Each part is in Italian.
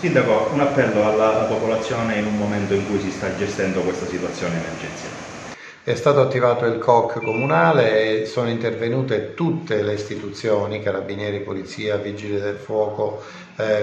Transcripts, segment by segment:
Sindaco, un appello alla popolazione in un momento in cui si sta gestendo questa situazione emergenziale. È stato attivato il COC comunale e sono intervenute tutte le istituzioni, carabinieri, polizia, vigili del fuoco,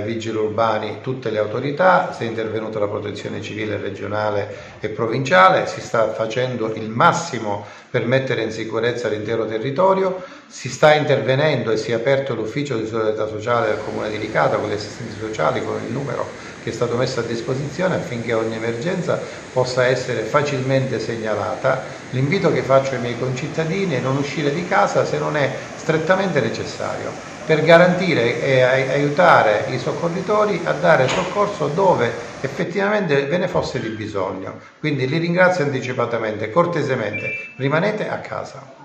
vigili urbani, tutte le autorità, si è intervenuta la protezione civile regionale e provinciale, si sta facendo il massimo per mettere in sicurezza l'intero territorio, si sta intervenendo e si è aperto l'ufficio di solidarietà sociale del comune di Licata con gli assistenti sociali, con il numero che è stato messo a disposizione affinché ogni emergenza possa essere facilmente segnalata. L'invito che faccio ai miei concittadini è non uscire di casa se non è strettamente necessario, per garantire e aiutare i soccorritori a dare soccorso dove effettivamente ve ne fosse di bisogno. Quindi li ringrazio anticipatamente, cortesemente, rimanete a casa.